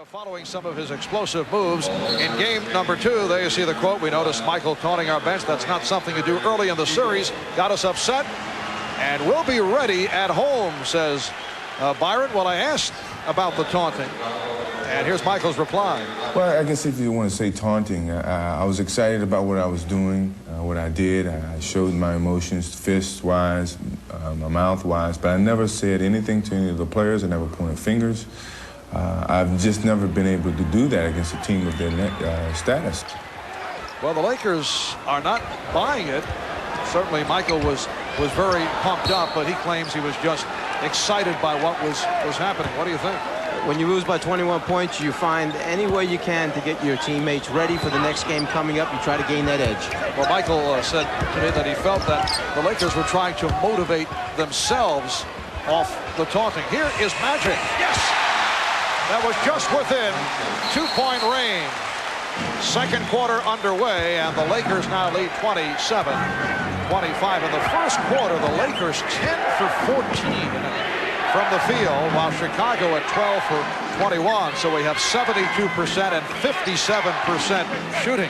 Following some of his explosive moves in game number 2, there you see the quote. We noticed Michael taunting our bench. That's not something to do early in the series. Got us upset, and we'll be ready at home, says Byron. Well, I asked about the taunting, and here's Michael's reply. Well, I guess if you want to say taunting, I was excited about what I was doing, what I did. I showed my emotions, fist-wise, my mouth-wise, but I never said anything to any of the players. I never pointed fingers. I've just never been able to do that against a team of their status. Well, the Lakers are not buying it. Certainly, Michael was very pumped up, but he claims he was just excited by what was happening. What do you think? When you lose by 21 points, you find any way you can to get your teammates ready for the next game coming up. You try to gain that edge. Well, Michael said today that he felt that the Lakers were trying to motivate themselves off the taunting. Here is Magic. Yes! That was just within 2-point range. Second quarter underway, and the Lakers now lead 27-25. In the first quarter, the Lakers 10 for 14 from the field, while Chicago at 12 for 21. So we have 72% and 57% shooting.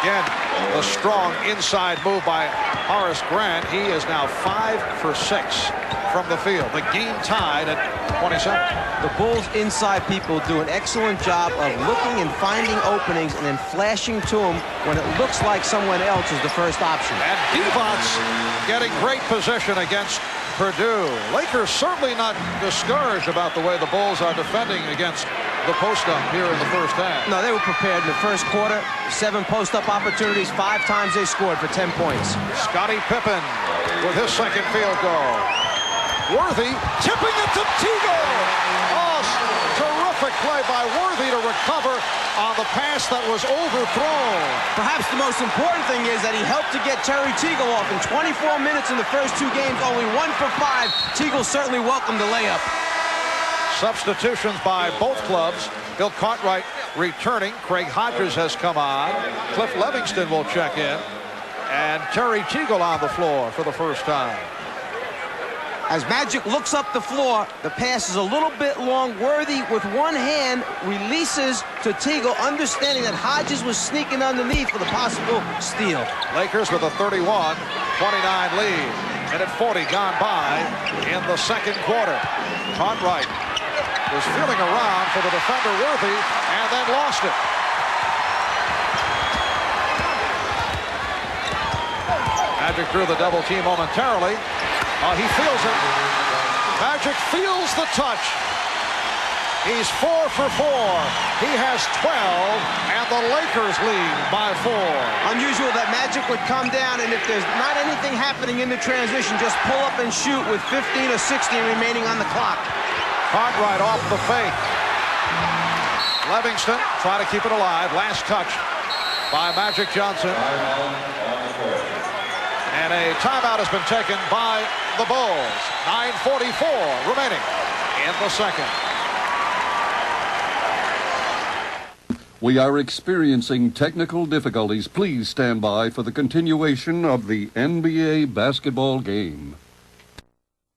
Again, the strong inside move by Horace Grant. He is now 5 for 6 from the field. The game tied at 27. The Bulls inside people do an excellent job of looking and finding openings and then flashing to them when it looks like someone else is the first option. And Divac getting great position against Purdue. Lakers certainly not discouraged about the way the Bulls are defending against the post-up here in the first half. No, they were prepared in the first quarter. 7 post-up opportunities. 5 times they scored for 10 points. Scottie Pippen with his second field goal. Worthy tipping it to Teagle. Oh, terrific play by Worthy to recover on the pass that was overthrown. Perhaps the most important thing is that he helped to get Terry Teagle off. In 24 minutes in the first 2 games, only 1 for 5. Teagle certainly welcomed the layup. Substitutions by both clubs. Bill Cartwright returning. Craig Hodges has come on. Cliff Livingston will check in. And Terry Teagle on the floor for the first time. As Magic looks up the floor, the pass is a little bit long. Worthy with one hand releases to Teagle, understanding that Hodges was sneaking underneath for the possible steal. Lakers with a 31-29 lead. Minute 40 gone by in the second quarter. Cartwright was feeling around for the defender Worthy and then lost it. Magic drew the double team momentarily. He feels it. Magic feels the touch. He's 4 for 4. He has 12, and the Lakers lead by 4. Unusual that Magic would come down, and if there's not anything happening in the transition, just pull up and shoot with 15 or 16 remaining on the clock. Cartwright off the fake. Livingston trying to keep it alive. Last touch by Magic Johnson. And a timeout has been taken by the Bulls. 9:44 remaining in the second. We are experiencing technical difficulties. Please stand by for the continuation of the NBA basketball game.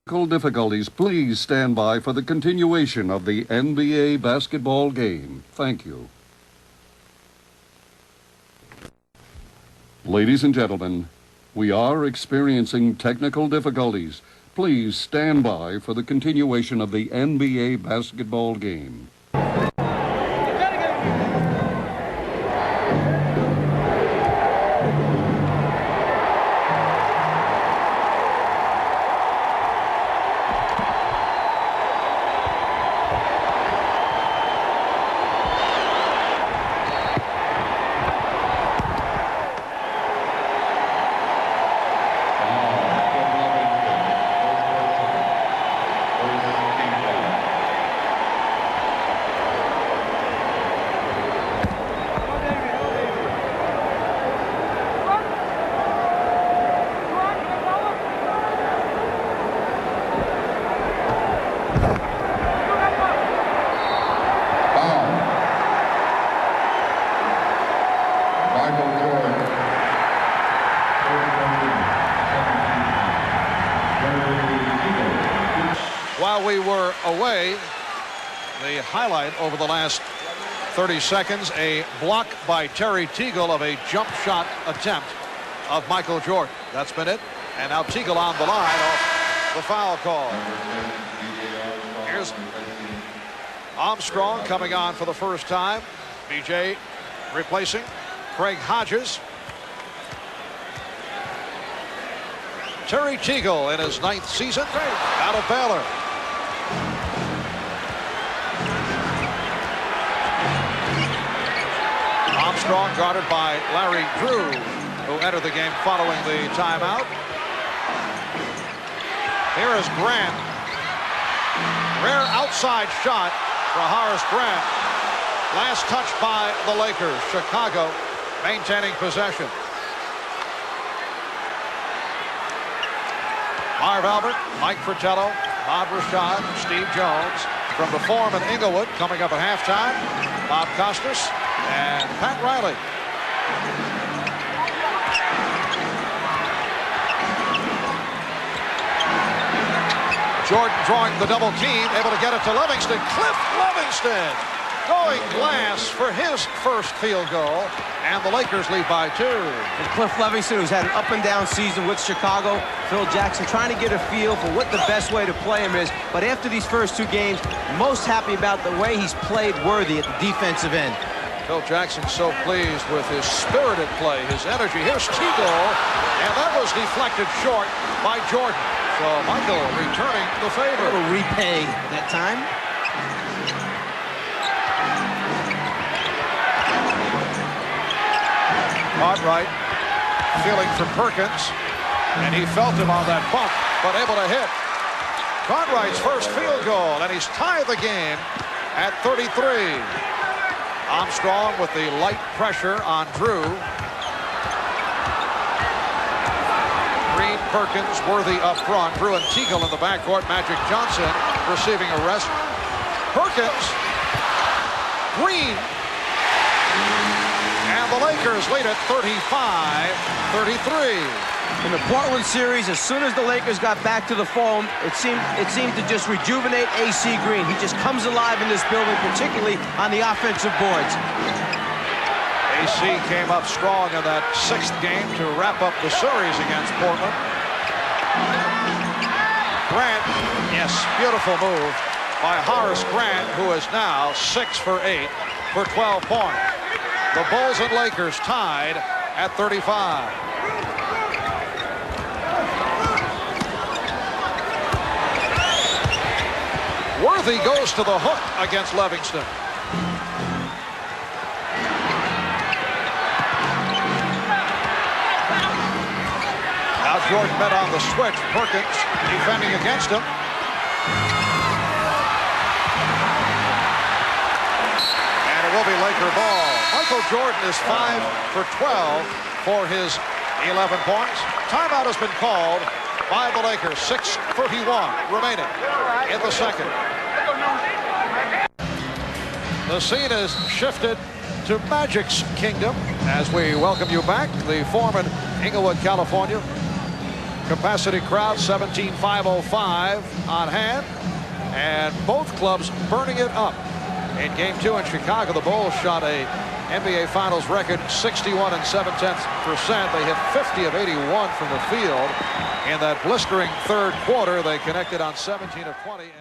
Technical difficulties. Please stand by for the continuation of the NBA basketball game. Thank you. Ladies and gentlemen, we are experiencing technical difficulties. Please stand by for the continuation of the NBA basketball game. while we were away, the highlight over the last 30 seconds, a block by Terry Teagle of a jump shot attempt of Michael Jordan. That's been it. And now Teagle on the line off the foul call. Here's Armstrong coming on for the first time. BJ replacing Craig Hodges. Terry Teagle in his 9th season out of Baylor. Armstrong guarded by Larry Drew, who entered the game following the timeout. Here is Grant. Rare outside shot for Horace Grant. Last touch by the Lakers. Chicago maintaining possession. Marv Albert, Mike Fratello, Bob Rashad, Steve Jones. From the Forum in Inglewood, coming up at halftime, Bob Costas and Pat Riley. Jordan drawing the double team, able to get it to Livingston. Cliff Livingston going glass for his first field goal, and the Lakers lead by 2. And Cliff Livingston, who's had an up-and-down season with Chicago. Phil Jackson trying to get a feel for what the best way to play him is. But after these first 2 games, most happy about the way he's played Worthy at the defensive end. Phil Jackson so pleased with his spirited play, his energy. Here's Teagle, and that was deflected short by Jordan. So Michael returning the favor. A little repay that time. Cartwright feeling for Perkins, and he felt him on that bump, but able to hit. Cartwright's first field goal, and he's tied the game at 33. Armstrong with the light pressure on Drew. Green, Perkins, Worthy up front. Drew and Teagle in the backcourt. Magic Johnson receiving a rest. Perkins, Green, and the Lakers lead at 35-33. In the Portland series, as soon as the Lakers got back to the foam, it seemed to just rejuvenate AC Green. He just comes alive in this building, particularly on the offensive boards. AC came up strong in that 6th game to wrap up the series against Portland. Grant, yes, beautiful move by Horace Grant, who is now 6 for 8 for 12 points. The Bulls and Lakers tied at 35. Worthy goes to the hook against Livingston. Now Jordan met on the switch. Perkins defending against him. And it will be Laker ball. Michael Jordan is 5 for 12 for his 11 points. Timeout has been called by the Lakers. 6:31 remaining in the second. The scene is shifted to Magic's kingdom as we welcome you back. The Forum in Inglewood, California. Capacity crowd 17,505 on hand, and both clubs burning it up. In game 2 in Chicago, the Bulls shot a NBA Finals record 61.7%. They hit 50 of 81 from the field. In that blistering third quarter, they connected on 17 of 20.